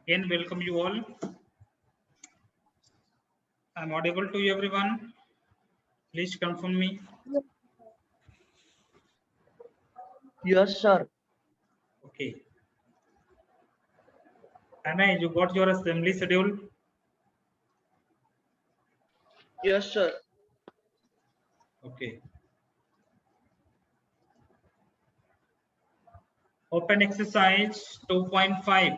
Again, welcome you all. I'm audible to you, everyone. Please confirm me. Yes, sir. Okay. Anna, you got your assembly schedule? Yes, sir. Okay. Open exercise 2.5.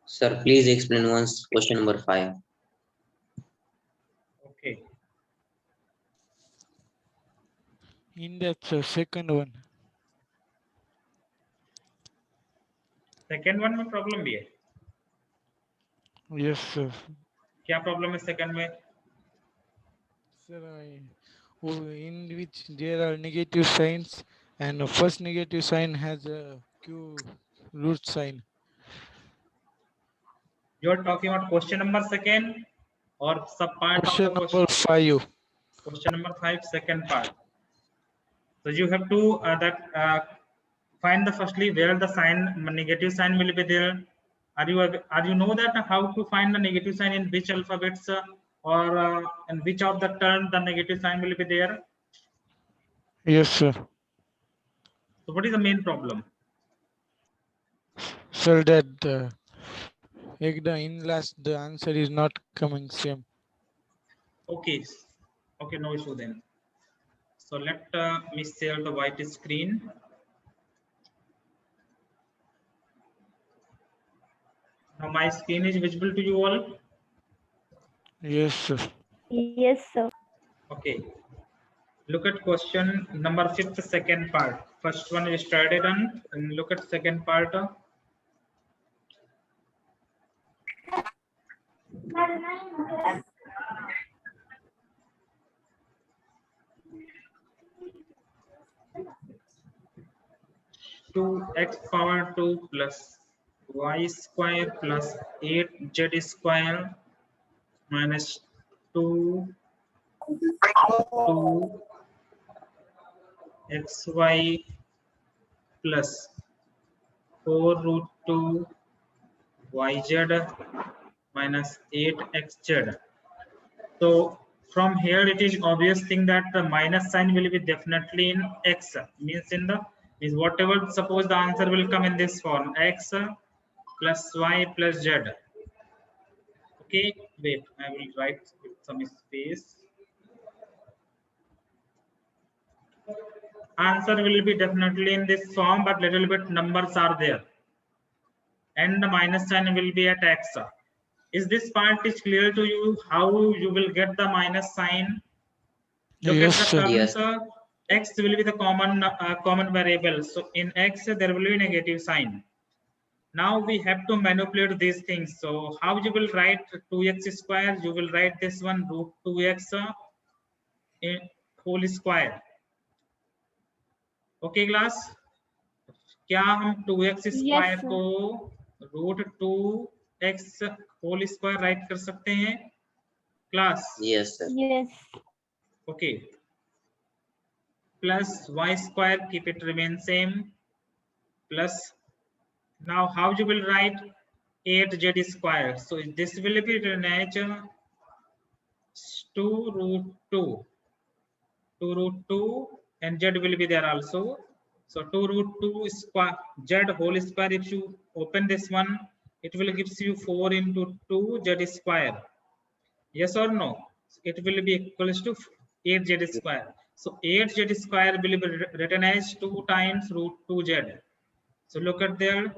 Sir, please explain once question number 5. Okay. In that second one. Second one में problem भी है. Yes, sir. क्या problem है second में? Sir, in which there are negative signs, and the first negative sign has a Q root sign. You are talking about question number second or sub part of Question the number question? 5. Question number 5, second part. So you have to find the firstly where the sign negative sign will be there. Are you know that how to find the negative sign in which alphabets or in which of the term the negative sign will be there? Yes, sir. So what is the main problem? Sir, that in last the answer is not coming same. Okay, okay, no issue then. So let me share the white screen. Now my screen is visible to you all. Yes, sir. Yes, sir. Okay. Look at question number 5th, second part. First one is started on, and look at second part. Two x power 2 plus y square plus 8z square minus 2 xy plus 4 root 2 yz minus 8xz. So from here it is obvious thing that the minus sign will be definitely in x, means in the is whatever, suppose the answer will come in this form, x plus y plus z. Okay, wait, I will write with some space. Answer will be definitely in this form, but little bit numbers are there, and the minus sign will be at x. Is this part is clear to you how you will get the minus sign? Look Yes, at the sir. terms. Yes. X will be the common variable. So in x there will be negative sign. Now we have to manipulate these things. So how you will write 2x square? You will write this one root 2x in whole square. Okay class? क्या हम 2x square sir. को root 2x whole square write कर सकते हैं class? Yes, sir. Yes. Okay. Plus y square, keep it remain same, plus now how you will write 8z square? So this will be written as 2 root 2 and z will be there also. So 2 root 2 square z whole square, if you open this one it will gives you 4 into 2 z square. Yes or no? It will be equals to 8z square. So 8z square will be written as 2 times root 2z. So look at there,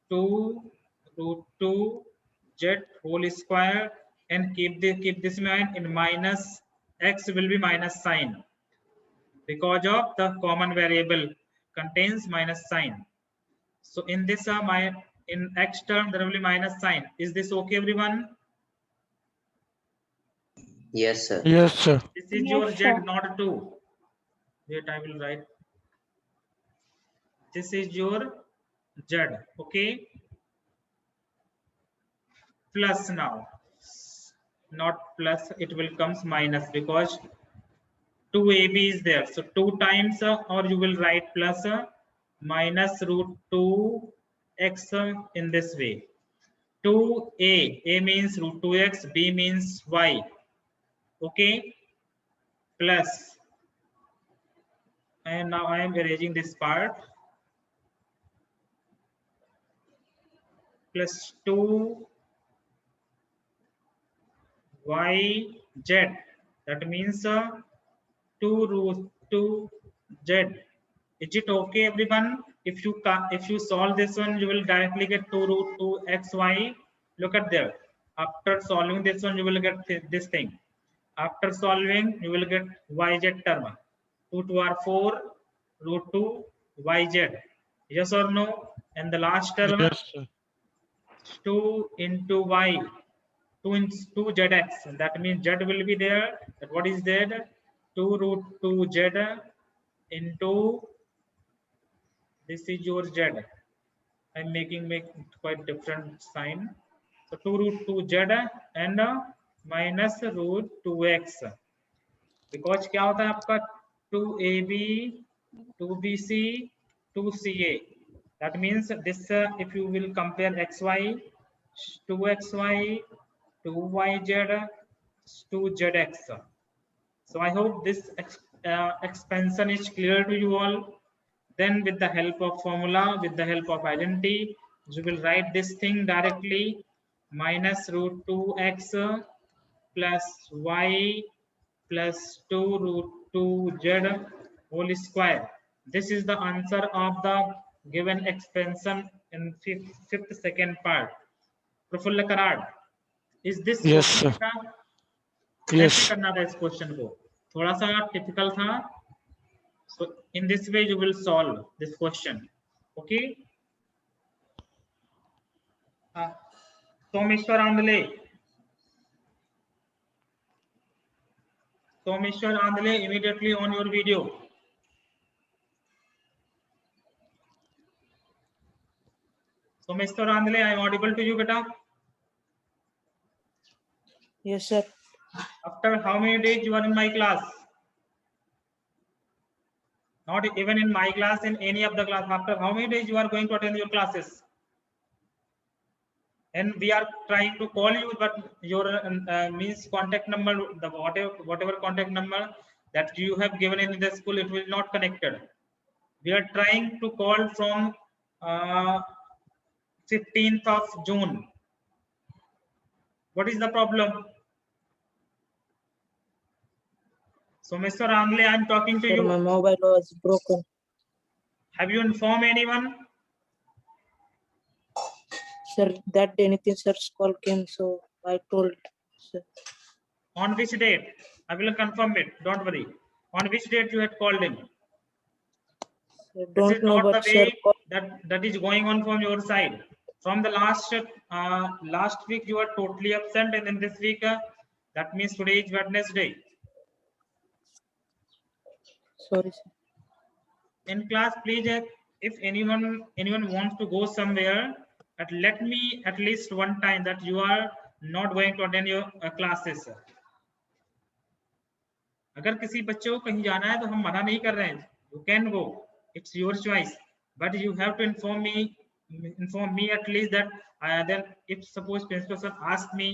2 root 2 z whole square, and keep this in minus x will be minus sign because of the common variable contains minus sign. So in this in x term there will be minus sign. Is this okay, everyone? Yes, sir. Yes, sir. This is Yes, your sir. z, not 2. Wait, I will write. This is your z. Okay. plus now, not plus, it will comes minus because 2ab is there. So 2 times or you will write plus minus root 2x in this way. 2a, a means root 2x, b means y. Okay, plus, and now I am erasing this part, plus 2 yz, that means 2 root 2 z. Is it okay, everyone? If you solve this one, you will directly get 2 root 2 xy. Look at there. After solving this one, you will get this thing. After solving, you will get yz term. 2 to are 4 root 2 yz. Yes or no? And the last term, Yes, sir. 2 into y, 2 into 2 zx. That means z will be there. But what is z? 2 root 2 z into, this is your z. I'm making quite different sign. So 2 root 2 z and minus root 2x. Because क्या होता है आपका 2ab, 2bc, 2ca. That means this if you will compare xy, 2xy, 2yz, 2zx. So I hope this expansion is clear to you all. Then with the help of formula, with the help of identity, you will write this thing directly, minus root 2x plus y plus 2 root 2z whole square. This is the answer of the given expansion in fifth second part. Prafulla Karad, is this Yes, okay? sir. कैसे Yes. करना था इस question को? थोड़ा सा typical था. So in this way you will solve this question. Okay. Someshwar Andale. Someshwar Andale, immediately on your video. Someshwar Andale, I am audible to you, beta. Yes, sir. After how many days you are in my class? Not even in my class, in any of the class. After how many days you are going to attend your classes? And we are trying to call you, but your means contact number, the whatever contact number that you have given in the school, it will not connected. We are trying to call from 15th of June. What is the problem? So Mr. Angle, I am talking to Sir, you. my mobile was broken. Have you informed anyone? Sir, that day anything sir's call came, so I told sir. On which date? I will confirm it. Don't worry. On which date you had called in? Sir, This don't is know, not the but sir way that is going on from your side. From the last week you are totally absent, and in this week that means today is Wednesday. sorry, sir. In class, please, if anyone wants to go somewhere, let me at least one time that you are not going to attend your classes. अगर किसी बच्चे को कहीं जाना है तो हम मना नहीं कर रहे हैं. You can go. It's your choice. But you have to inform me at least that then if suppose principal sir ask me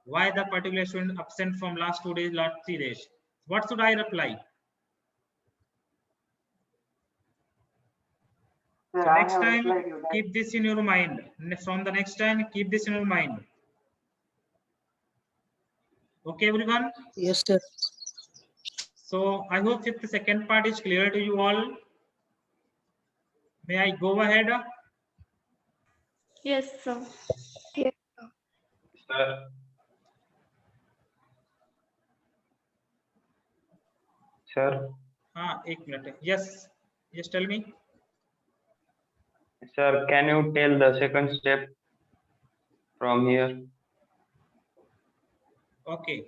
why the particular student absent from last 2 days, last 3 days, what should I reply? So next time, keep this in your mind. From the next time, keep this in your mind. Okay, everyone? Yes, sir. So I hope if the second part is clear to you all. May I go ahead? Yes, sir. Sir, एक minute. Yes, tell me. sir, can you tell the second step from here? Okay.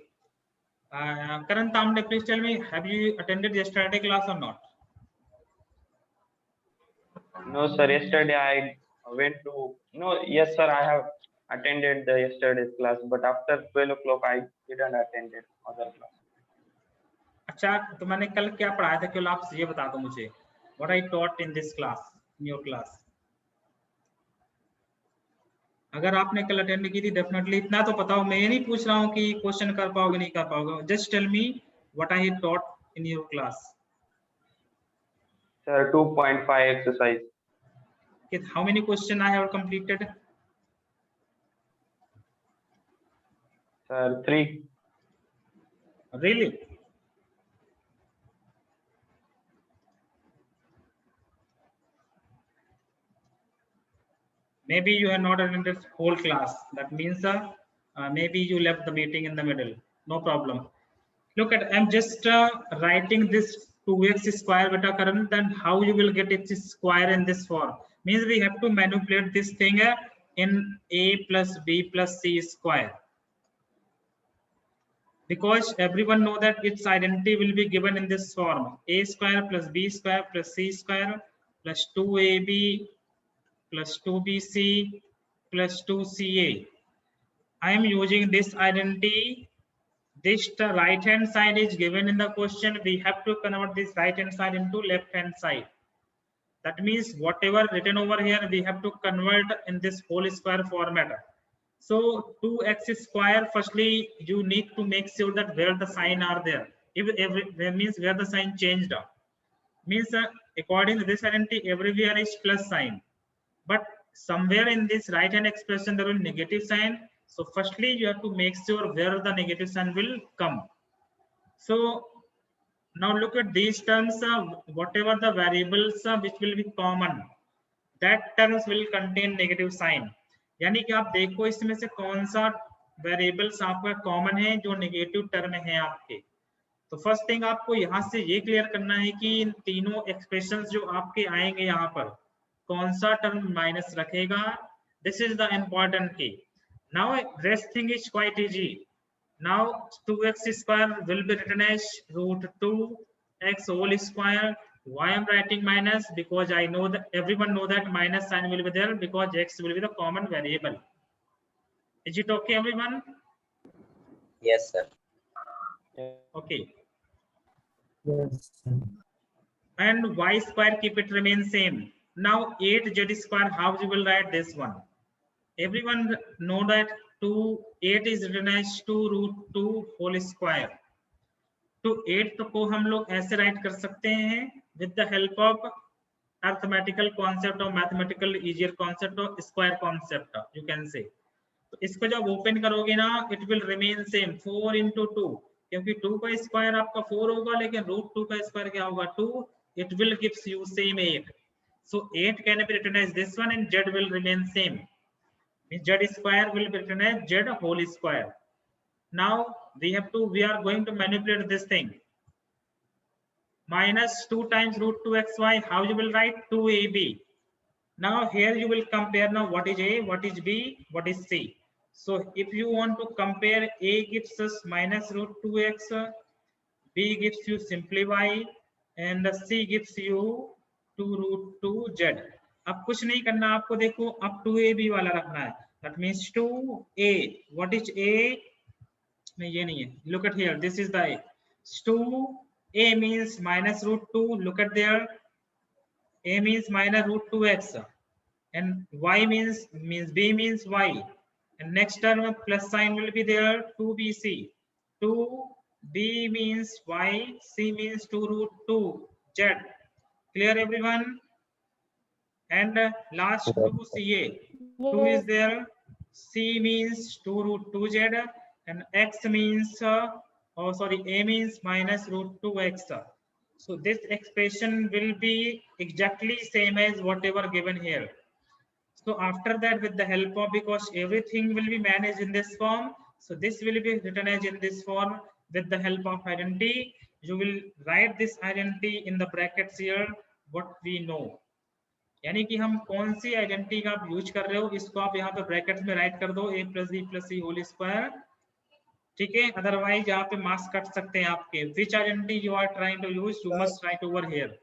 Karan Tamde, please tell me, have you attended yesterday class or not? No, sir. Yesterday I went to. No, yes, sir. I have attended the yesterday's class, but after 12 o'clock I didn't attend other class. अच्छा, तो मैंने कल क्या पढ़ाया था केवल आप ये बता दो मुझे, what I taught in this class, in your class. अगर आपने कल अटेंड की थी डेफिनेटली इतना तो पता हो, मैं ये नहीं पूछ रहा हूँ कि क्वेश्चन कर पाओगे नहीं कर पाओगे, just tell me what I have taught in your class. Sir, 2.5 exercise. How many question I have completed? Sir, 3. Really? Maybe you have not attended whole class. That means maybe you left the meeting in the middle. No problem. Look at, I'm just writing this 2x square beta current, then how you will get its square in this form. Means we have to manipulate this thing in a plus b plus c square. Because everyone know that its identity will be given in this form. A square plus b square plus c square plus 2ab plus 2bc plus 2ca. I am using this identity. This right hand side is given in the question. We have to convert this right hand side into left hand side. That means whatever written over here, we have to convert in this whole square format. So 2x square, firstly, you need to make sure that where the sign are there. If means where the sign changed. Means according to this identity, everywhere is plus sign. But somewhere in this right hand expression, there will be negative sign. So firstly, you have to make sure where the negative sign will come. So now look at these terms, whatever the variables which will be common, that terms will contain negative sign. यानी कि आप देखो इसमें से कौन सा variables आपका common है जो नेगेटिव टर्म है आपके. तो फर्स्ट थिंग आपको यहाँ से ये क्लियर करना है कि इन तीनों एक्सप्रेशंस जो आपके आएंगे यहाँ पर कौन सा टर्म माइनस रखेगा. दिस इज द इम्पोर्टेंट की. Now rest thing is quite easy. Now 2x square will be written as root 2x whole square. Why I'm writing minus? Because I know that everyone know that minus sign will be there because x will be the common variable. Is it okay, everyone? Yes, sir. Okay. Yes, sir. And y square keep it remain same. Now 8z square, how you will write this one? Everyone know that 8 is written as 2 root 2 whole square. तो 8 को हम लोग ऐसे right कर सकते हैं with the help of arithmetical concept or mathematical easier concept or square concept you can say. तो इसको जब ओपन करोगे ना, it will remain same 4 into 2, क्योंकि 2 का स्क्वायर आपका 4 होगा, लेकिन रूट 2 का स्क्वायर क्या होगा 2. It will gives you same 8. So 8 can be written as this one and z will remain same. Z square will be written as z whole square. Now we are going to manipulate this thing. Minus 2 times root 2xy, how you will write 2ab. Now here you will compare now what is a, what is b, what is c. So if you want to compare, a gives us minus root 2x, b gives you simply y, and c gives you 2 root 2z. अब कुछ नहीं करना आपको, देखो अब 2ab वाला रखना है. That means 2a. What is a? नहीं, ये नहीं है. Look at here. This is the a. 2a means minus root 2. Look at there. A means minus root 2x, and y means b means y. And next term plus sign will be there. 2bc. 2b means y. C means 2 root 2z. Clear, everyone? And last 2ca. 2 is there. C means 2 root 2z, and x means a means minus root 2x. So this expression will be exactly same as whatever given here. So after that, with the help of, because everything will be managed in this form, so this will be written as in this form. With the help of identity, you will write this identity in the brackets here, what we know. यानी कि हम कौन सी identity का आप use कर रहे हो, इसको आप यहाँ पे ब्रैकेट्स में राइट कर दो, a plus b plus c whole square. ठीक है, अदरवाइज यहाँ पे मार्क्स कट सकते हैं आपके. Which identity you are trying to use, you must write over here.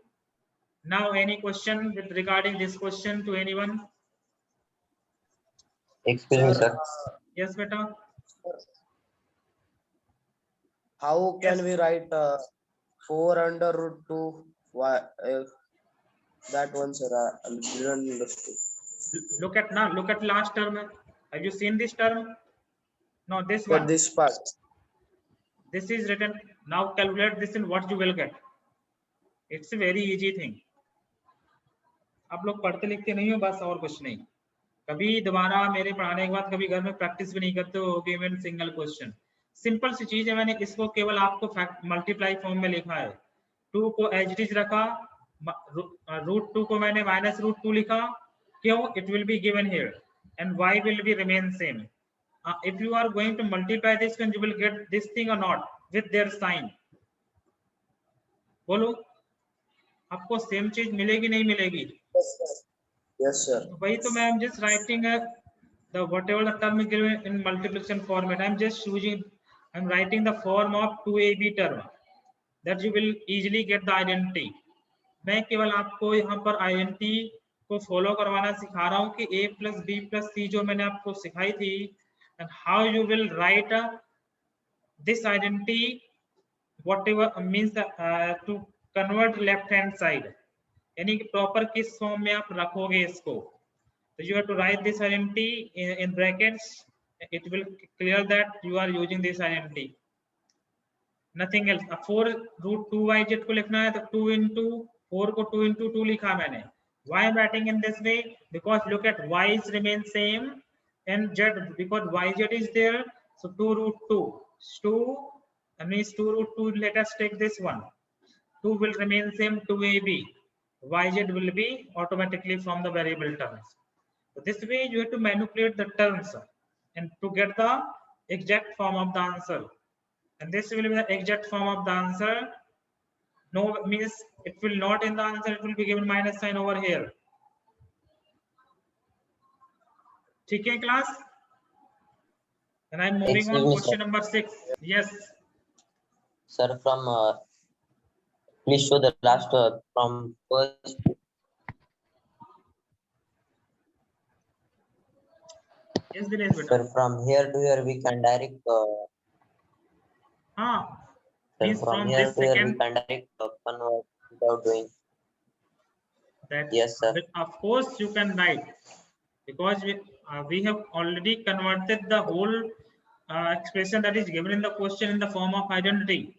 Now any question with regarding this question to anyone? Excuse me, sir. Yes, beta. How can Yes. we write 4 under root 2? Why that one, sir? I didn't understand. Look at now. Look at last term. Have you seen this term? No, this Get one. this part. This is written. Now calculate this in what you will get. It's a very easy thing. आप लोग पढ़ते लिखते नहीं हो, बस और कुछ नहीं. कभी दोबारा मेरे पढ़ाने के बाद कभी घर में प्रैक्टिस भी नहीं करते हो गिवन सिंगल क्वेश्चन. सिंपल सी चीज है, मैंने इसको केवल आपको मल्टीप्लाई फॉर्म में लिखा है. 2 को एज इट इज रखा, रूट 2 को मैंने माइनस रूट 2 लिखा. क्यों? It will be given here and y will be remain same. If you are going to multiply this one, you will get this thing or not with their sign. बोलो, आपको same चीज मिलेगी नहीं मिलेगी? Yes, sir. वही तो मैं just writing the whatever the term is given in multiplication format. I'm just using, I'm writing the form of 2ab term that you will easily get the identity. मैं केवल आपको यहाँ पर identity को follow करवाना सिखा रहा हूँ कि a plus b plus c जो मैंने आपको सिखाई थी, and how you will write this identity, whatever means to convert left hand side, यानी कि प्रॉपर किस फॉर्म में आप रखोगे इसको. So you have to write this identity in brackets. It will clear that you are using this identity. Nothing else. 4 root 2 yz को लिखना है तो 2 into 4 को 2 into 2 लिखा मैंने. Why I'm writing in this way? Because look at y is remain same and z, because yz is there. So 2 root 2. 2 means 2 root 2. Let us take this one. 2 will remain same. 2ab. Yz will be automatically from the variable terms. So this way you have to manipulate the terms and to get the exact form of the answer. And this will be the exact form of the answer. No means it will not in the answer, it will be given minus sign over here. ठीक है class? And I'm moving Excuse on me, question sir. number 6. Yes. Sir, from please show the last from first. Yes, Dinesh beta. Sir, from here to here we can direct. हाँ. Sir, Means from from here this to here we second. can direct convert without doing. That Yes, sir. of course you can write, because we have already converted the whole expression that is given in the question in the form of identity.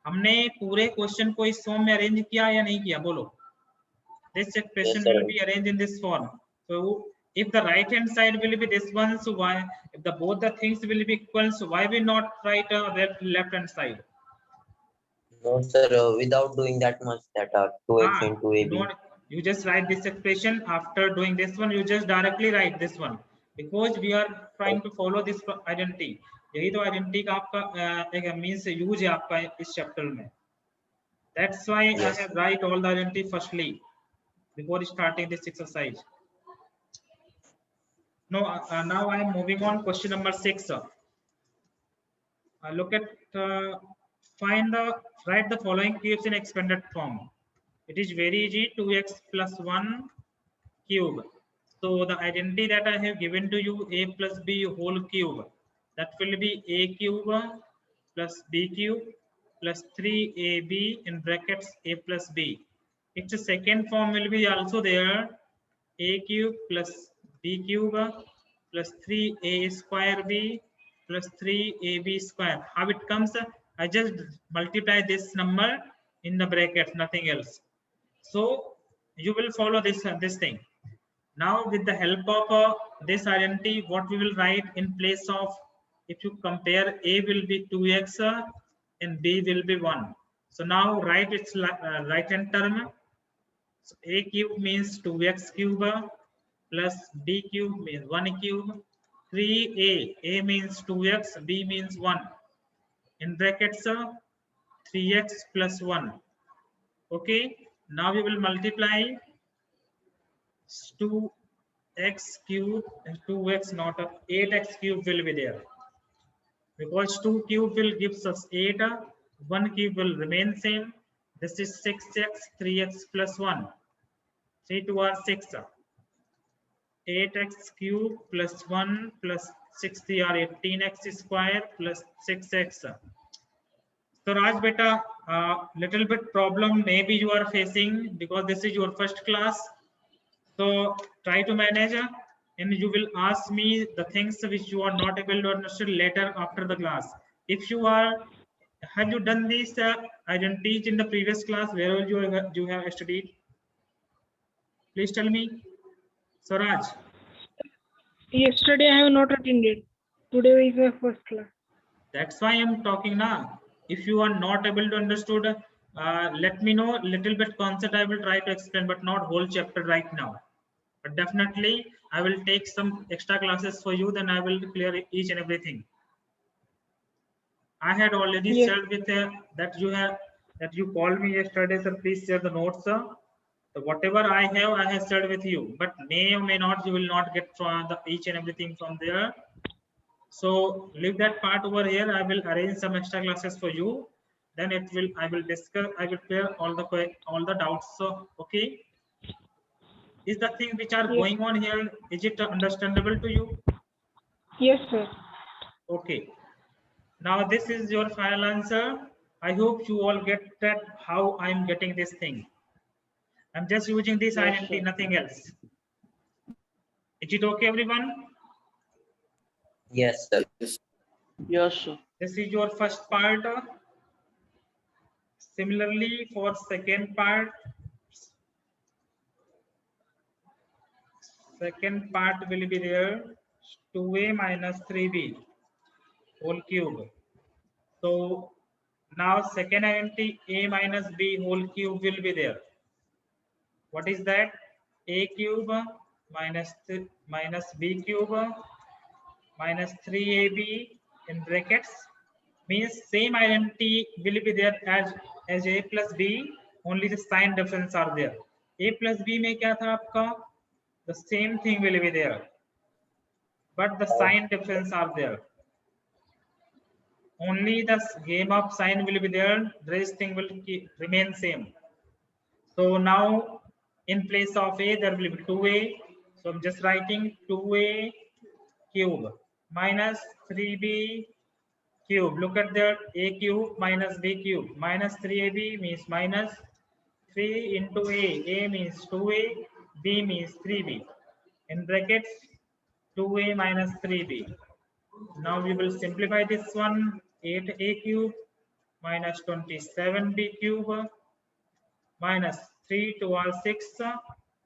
हमने पूरे question को इस form में arrange किया या नहीं किया? बोलो. This expression Yes, sir. will be arranged in this form. So if the right hand side will be this one, so why, if the both the things will be equal, so why we not write left hand side? No, sir. Without doing that much, that 2x into ab. You just write this expression. After doing this one, you just directly write this one, because we are trying to follow this identity. यही तो identity का आपका एक means use है आपका इस chapter में. That's why Yes. I have write all the identity firstly before starting this exercise. No, now I am moving on question number 6. Look at write the following cubes in expanded form. It is very easy. 2x plus 1 cube. So the identity that I have given to you, a plus b whole cube, that will be a cube plus b cube plus 3ab in brackets a plus b. Its second form will be also there, a cube plus b cube plus 3a square b plus 3ab square. How it comes? I just multiply this number in the brackets, nothing else. So you will follow this thing. Now with the help of this identity, what we will write in place of, if you compare, a will be 2x and b will be 1. So now write its right hand term. So a cube means 2x cube plus b cube means 1 cube. 3a means 2x, b means 1. In brackets 3x plus 1. Okay. Now we will multiply 2x cube and 2x, not 8x cube will be there, because 2 cube will gives us 8, 1 cube will remain same. This is 6x, 3x plus 1, 3 2 are 6. 8x cube plus 1 plus 60 or 18x square plus 6x. So Raj beta, little bit problem maybe you are facing because this is your first class. So try to manage and you will ask me the things which you are not able to understand later after the class. If you are, have you done this? I didn't teach in the previous class. Where you have studied? Please tell me. So Raj. Yesterday I have not attended. Today is my first class. That's why I'm talking now. If you are not able to understood, let me know little bit concept. I will try to explain, but not whole chapter right now. But definitely, I will take some extra classes for you. Then I will clear each and everything. I had already Yes. shared with that you called me yesterday, sir. Please share the notes, sir. So whatever I have shared with you. But may or may not, you will not get from the each and everything from there. So leave that part over here. I will arrange some extra classes for you. Then I will discuss. I will clear all the doubts. So okay, is the thing which are Yes. going on here? Is it understandable to you? Yes, sir. Okay. Now this is your final answer. I hope you all get that how I'm getting this thing. I'm just using this Yes, identity, sir. nothing else. Is it okay, everyone? Yes, sir. Yes, sir. This is your first part. Similarly, for second part will be there 2a minus 3b whole cube. So now second identity a minus b whole cube will be there. What is that? A cube minus b cube minus 3ab in brackets means same identity will be there as a plus b, only the sign difference are there. A plus b में क्या था आपका? The same thing will be there, but the sign difference are there. Only the game of sign will be there. The rest thing will remain same. So now in place of a there will be 2a. So I'm just writing 2a cube minus 3b cube. Look at that, a cube minus b cube minus 3ab means minus 3 into a means 2a, b means 3b. In brackets 2a minus 3b. Now we will simplify this one. 8a cube minus 27b cube minus 3 2 are 6,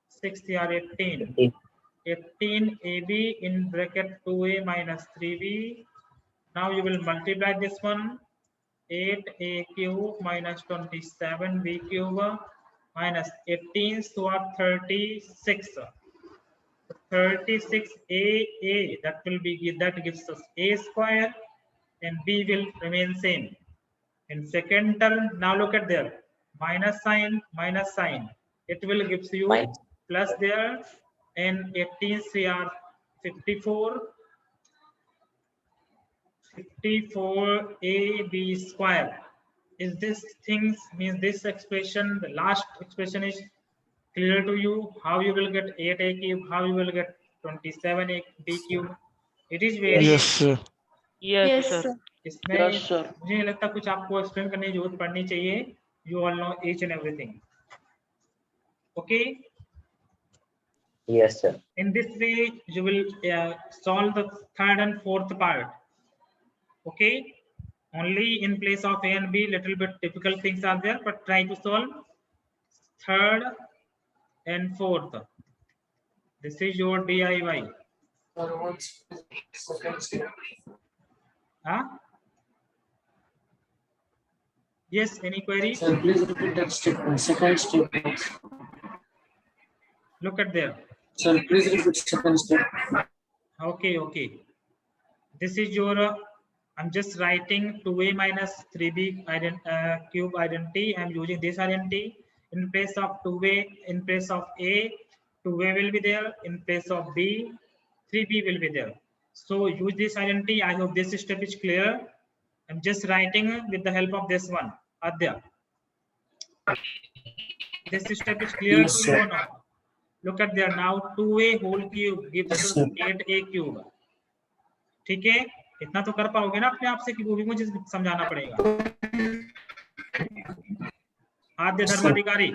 60 are 18. 18ab in bracket 2a minus 3b. Now you will multiply this one. 8a cube minus 27b cube minus 18 to are 36. 36a that gives us a square and b will remain same. In second term, now look at there, minus sign, it will gives you Minus. plus there, and 18 are 54 ab square. Is this things means this expression, the last expression is clear to you? How you will get 8a cube, how you will get 27a b cube? It is very Yes, sir. Yes, sir. इसमें Yes, sir. मुझे नहीं लगता कुछ आपको explain करने की जरूरत पड़नी चाहिए. You all know each and everything. Okay. Yes, sir. In this way, you will solve the third and fourth part. Okay. Only in place of A and B, little bit difficult things are there, but try to solve third and fourth. This is your DIY. Huh? Yes, any query? Sir, please repeat that statement. Second statement. Look at there. Sir, please repeat second step. Okay. This is your, I'm just writing 2a minus 3b cube identity. I'm using this identity. In place of 2a, in place of a, 2a will be there. In place of b, 3b will be there. So use this identity. I hope this step is clear. I'm just writing with the help of this one, Adya. This step is clear Yes, to you sir. or not? Look at there now. 2a whole cube gives Yes, us sir. 8a cube. ठीक है, इतना तो कर पाओगे ना अपने आप से कि वो भी मुझे समझाना पड़ेगा। आद्य Yes, sir. Dharmadhikari,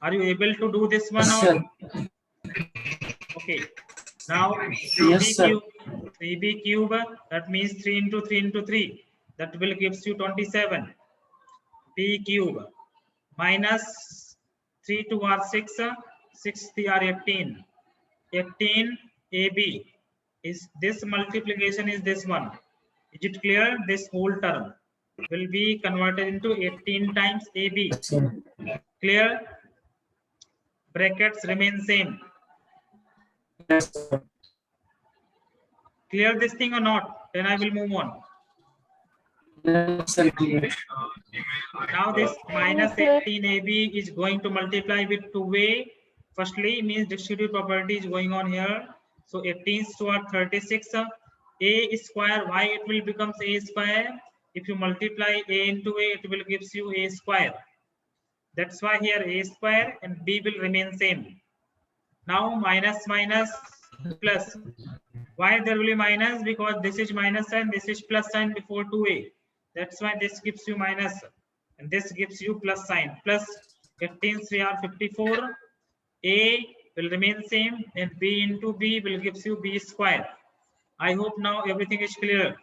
are you able to do this one? Yes, Or sir. okay, now Yes, sir. 3b cube, that means 3 into 3 into 3, that will gives you 27. b cube minus 3 2 are 6, 6 3 are 18. 18 ab is this multiplication is this one. Is it clear? This whole term will be converted into 18 times ab. Yes, sir. Clear? Brackets remain same. Yes, sir. Clear this thing or not? Then I will move on. Yes, sir. Clear. Now this minus 18ab is going to multiply with 2a. Firstly, means distributive property is going on here. So 18 to our 36. A square, why it will becomes a square? If you multiply a into a, it will gives you a square. That's why here a square and b will remain same. Now minus minus plus. Why there will be minus? Because this is minus sign, this is plus sign before 2a. That's why this gives you minus and this gives you plus sign. Plus 18 3 are 54. A will remain same and b into b will gives you b square. I hope now everything is clear.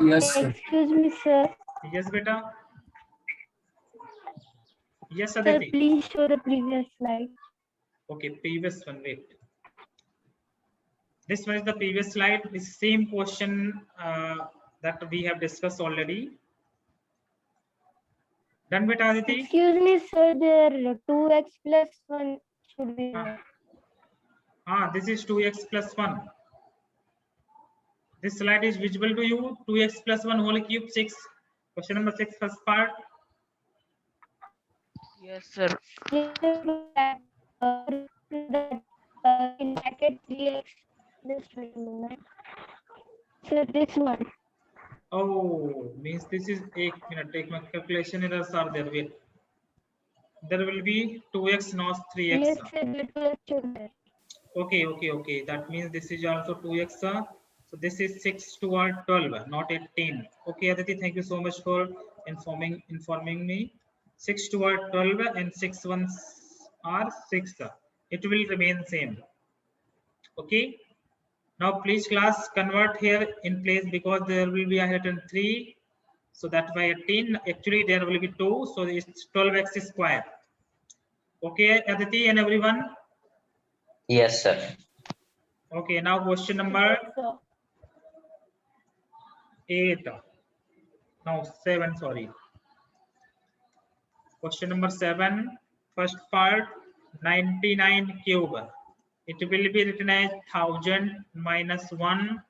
Yes, sir. Excuse me, sir. Yes, beta. Yes, Sir, Aditi. please show the previous slide. Okay, previous one. Wait. This one is the previous slide. This same question that we have discussed already. Done, beta, Aditi? Excuse me, sir. There 2x plus 1 should be there. This is 2x plus 1. This slide is visible to you. 2x plus 1 whole cube 6. Question number 6, first part. Yes, sir. In bracket 3x. Just wait a minute. Sir, this one. Oh, means this is 1 minute. Take my calculation errors are there. Wait. There will be 2x not 3x. Yes, sir. That was there. Okay. That means this is also 2x. So this is 6 to our 12, not 18. Okay, Aditi, thank you so much for informing me. 6 to our 12 and 6 ones are 6. It will remain same. Okay. Now please class convert here in place because there will be a 103. So that's why 18. Actually there will be 2. So it's 12x square. Okay, Aditi and everyone. Yes, sir. Okay, now question number 8. No, 7, sorry. Question number 7, first part, 99 cube. It will be written as 1000 minus 1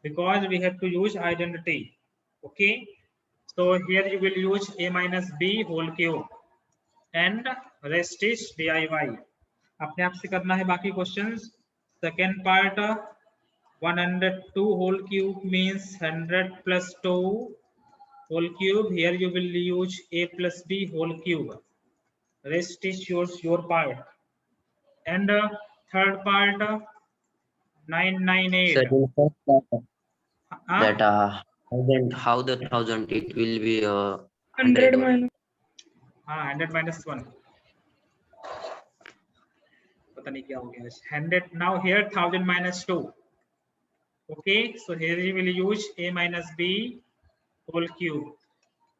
because we have to use identity. Okay, so here you will use a minus b whole cube and rest is diy. अपने आप से करना है बाकी questions. Second part, 102 whole cube means 100 plus 2 whole cube. Here you will use a plus b whole cube. Rest is your part. And third part, 998. Sir, in first part, that how the 1000 it will be 100 minus. 100 minus 1. पता नहीं क्या हो गया. 100. Now here 1000 minus 2. Okay, so here you will use a minus b whole cube.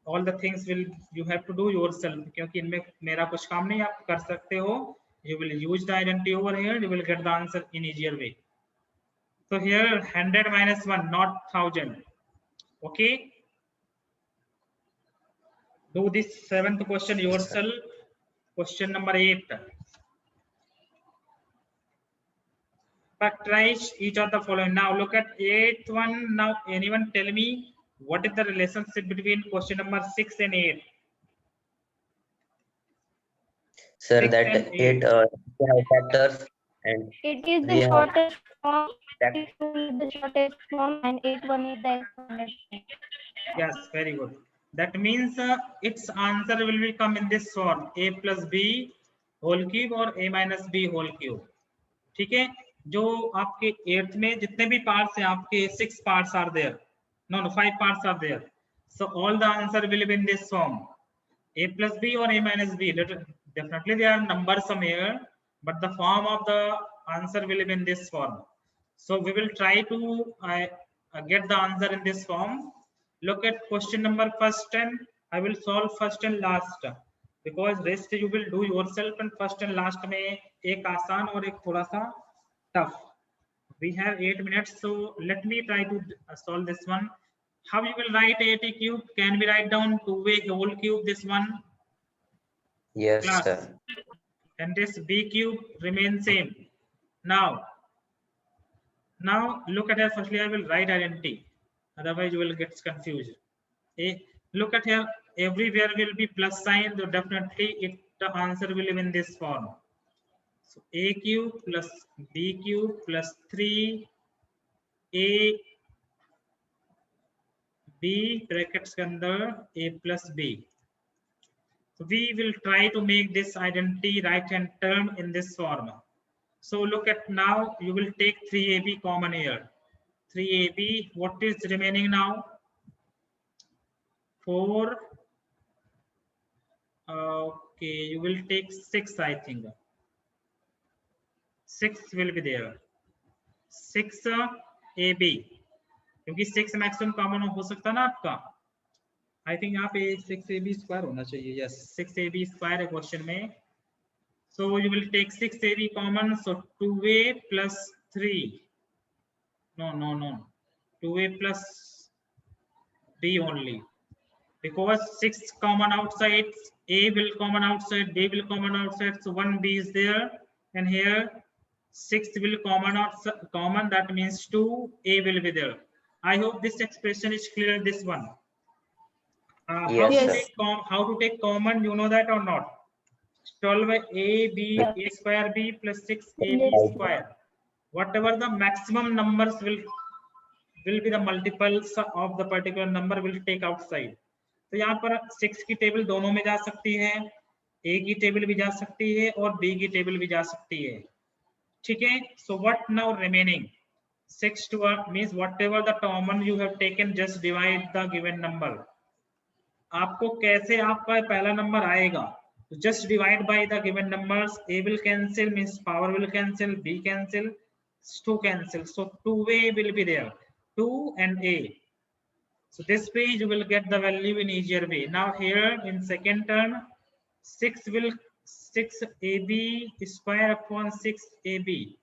All the things will you have to do yourself क्योंकि इनमें मेरा कुछ काम नहीं, आप कर सकते हो. You will use the identity over here. You will get the answer in easier way. So here 100 minus 1, not 1000. Okay. Do this 7th question yourself. Question number 8. Factorize each of the following. Now look at 8th one. Now anyone tell me what is the relationship between question number 6 and 8? Sir, 6 that and 8 have factors and It is we the have shortest form. that. It is the shortest form, and 8 1 is the exponent. Yes, very good. That means its answer will be come in this form, a plus b whole cube or a minus b whole cube. ठीक है, जो आपके 8th में जितने भी parts हैं आपके 6 parts are there. No, 5 parts are there. So all the answer will be in this form, a plus b or a minus b. Definitely there are numbers somewhere, but the form of the answer will be in this form. So we will try to get the answer in this form. Look at question number first, and I will solve first and last, because rest you will do yourself, and first and last में एक आसान और एक थोड़ा सा tough. We have 8 minutes, so let me try to solve this one. How you will write 80 cube? Can we write down 2a whole cube, this one? Yes, Class. sir. And this b cube remains same. Now look at here. Firstly, I will write identity. Otherwise, you will get confused. Look at here. Everywhere will be plus sign. So definitely, the answer will be in this form. So a cube plus b cube plus 3a b brackets के अंदर a plus b. So we will try to make this identity right hand term in this form. So look at now, you will take 3ab common here. 3ab, what is remaining now? 4. Okay, you will take 6, I think. 6 will be there. 6 ab, क्योंकि 6 maximum common हो सकता ना आपका. I think यहाँ पे 6ab square होना चाहिए. Yes, 6ab square है क्वेश्चन में. So you will take 6ab common. So 2a plus 3. No. 2a plus b only. Because 6 common outside, a will common outside, b will common outside. So 1b is there, and here 6 will common outside. Common, that means 2a will be there. I hope this expression is clear. This one. Yes, sir. How to take common? You know that or not? 12ab a square b plus 6ab square. Whatever the maximum numbers will be the multiples of the particular number will take outside. तो यहाँ पर 6 की table दोनों में जा सकती है, a की टेबल भी जा सकती है और b की टेबल भी जा सकती है. ठीक है. So what now remaining? 6 to means whatever the common you have taken, just divide the given number. आपको कैसे आपका पहला नंबर आएगा? Just divide by the given numbers. A will cancel, means power will cancel, b cancel, 2 cancel. So 2a will be there, 2 and a. So this way you will get the value in easier way. Now here in second term, 6ab square upon 6ab.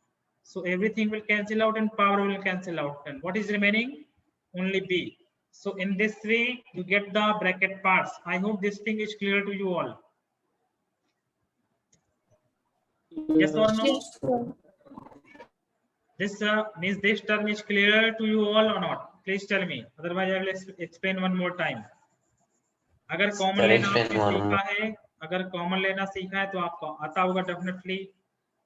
So everything will cancel out and power will cancel out. And what is remaining? Only b. So in this way you get the bracket parts. I hope this thing is clear to you all. Yes or no? Yes, sir. This means this term is clear to you all or not? Please tell me. Otherwise, I will explain one more time. अगर common लेना आपने सीखा है, अगर common लेना सीखा है तो आपको आता होगा डेफिनेटली.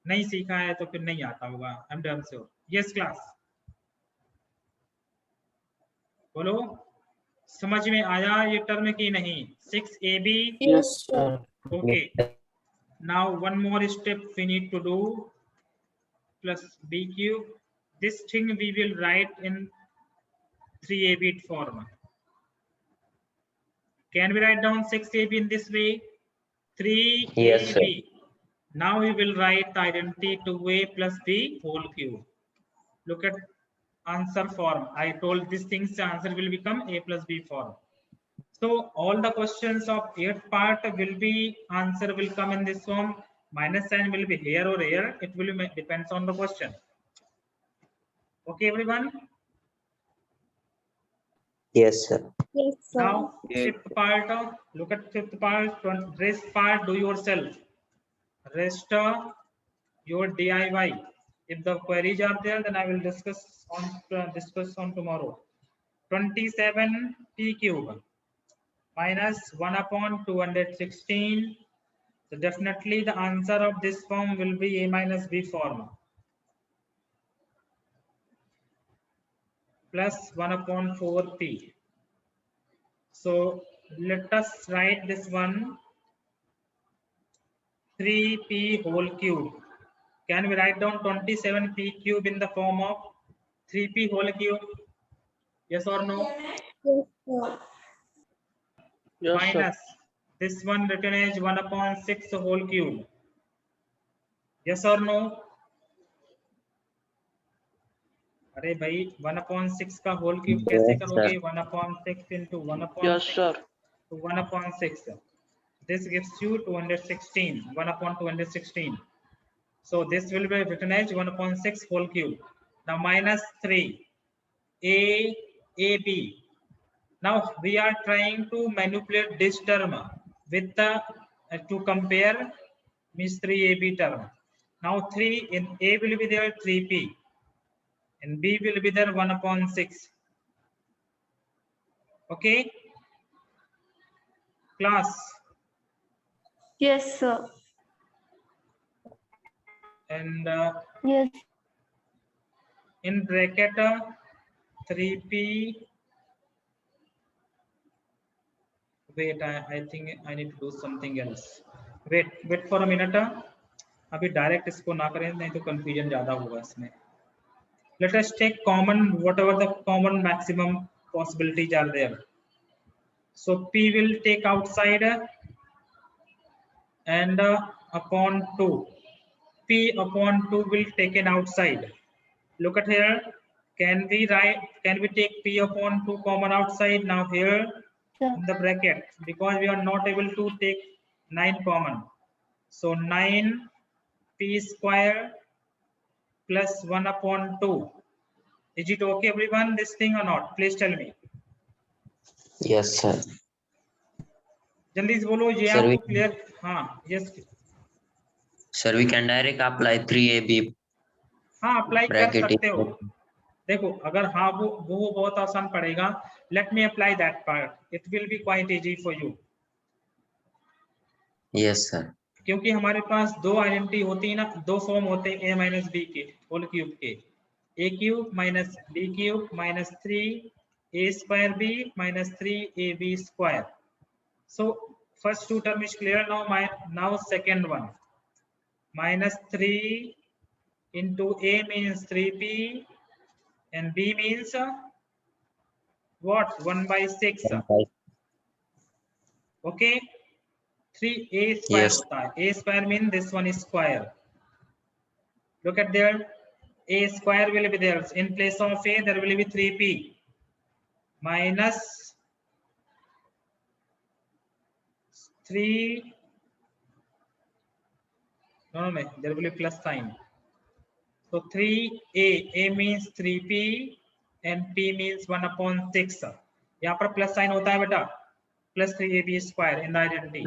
नहीं सीखा है तो फिर नहीं आता होगा. I am done sure. Yes class, बोलो समझ में आया ये टर्म की नहीं? 6ab. Yes, sir. Okay. Now one more step we need to do, plus b cube. This thing we will write in 3ab form. Can we write down 6ab in this way? 3ab. Yes, sir. Now we will write the identity 2a plus b whole cube. Look at answer form. I told these things, the answer will become a plus b form. So all the questions of 8th part will be, answer will come in this form. Minus sign will be here or here. It will be, depends on the question. Okay, everyone. Yes, sir. Yes, sir. Now, 5th part, look at 5th part, rest part, do yourself. Rest your DIY. If the queries are there, then I will discuss on tomorrow. 27 p cube minus 1 upon 216. So definitely the answer of this form will be a minus b form. Plus 1 upon 4p. So let us write this one 3p whole cube. Can we write down 27p cube in the form of 3p whole cube? Yes or no? Minus this one written as 1/6 whole cube. Yes or no? अरे भाई 1/6 का whole cube कैसे Yes, करोगे? sir. 1/6 into 1/6 Yes, sir. to 1/6. This gives you 216. 1/216. So this will be written as 1/6 whole cube. Now minus 3 ab. Now we are trying to manipulate this term with the to compare means 3ab term. Now 3 in a will be there 3p and b will be there 1/6. Okay, class. Yes, sir. And Yes. in bracket 3p. Wait, I think I need to do something else. Wait for a minute. अभी direct इसको ना करें नहीं तो confusion ज्यादा होगा इसमें. Let us take common whatever the common maximum possibilities are there. So p will take outside and upon 2. P upon 2 will taken outside. Look at here. Can we take p upon 2 common outside? Now here in the bracket, because we are not able to take 9 common. So 9 p square plus 1/2. Is it okay everyone, this thing or not? Please tell me. Yes, sir. जल्दी से बोलो ये Sir, आपको we- clear. हाँ yes Sir, we can direct apply 3ab हाँ apply कर bracket. सकते हो. देखो अगर हाँ वो बहुत आसान पड़ेगा. Let me apply that part. It will be quite easy for you. Yes, sir. क्योंकि हमारे पास दो आइडेंटिटी होती है ना, दो फॉर्म होते हैं a माइनस बी के होल क्यूब के. a cube minus b cube minus 3 a square b minus 3 ab square. So first two term is clear now. Now second one minus 3 into a means 3p and b means what 1/6. Okay, 3a square Yes. hota hai. A square means this one is square. Look at there, a square will be there. In place of a there will be 3p minus 3. No, there will be plus sign. So 3a means 3p and p means 1/6. यहाँ पर plus sign होता है बेटा, plus 3ab square in the identity.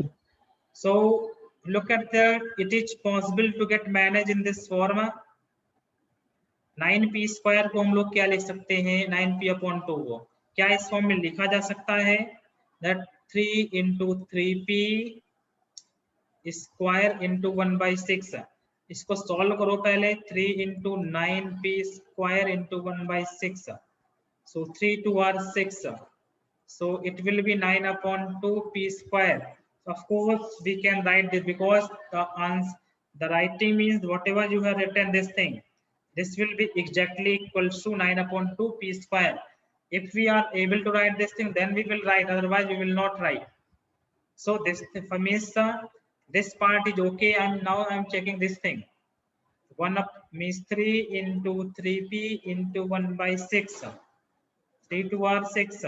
So look at that. It is possible to get managed in this form. 9p square को हम लोग क्या लिख सकते हैं? 9p/2 को क्या इस फॉर्म में लिखा जा सकता है? That 3 into 3p square into 1/6. इसको सॉल्व करो पहले. 3 into 9p square into 1/6. So 3 2 are 6. So it will be 9/2p square. Of course we can write this because the writing means whatever you have written this thing, this will be exactly equal to 9/2p square. If we are able to write this thing, then we will write, otherwise we will not write. So this means this part is okay. I'm checking this thing. 1 up means 3 into 3p into 1/6. 3 2 are 6.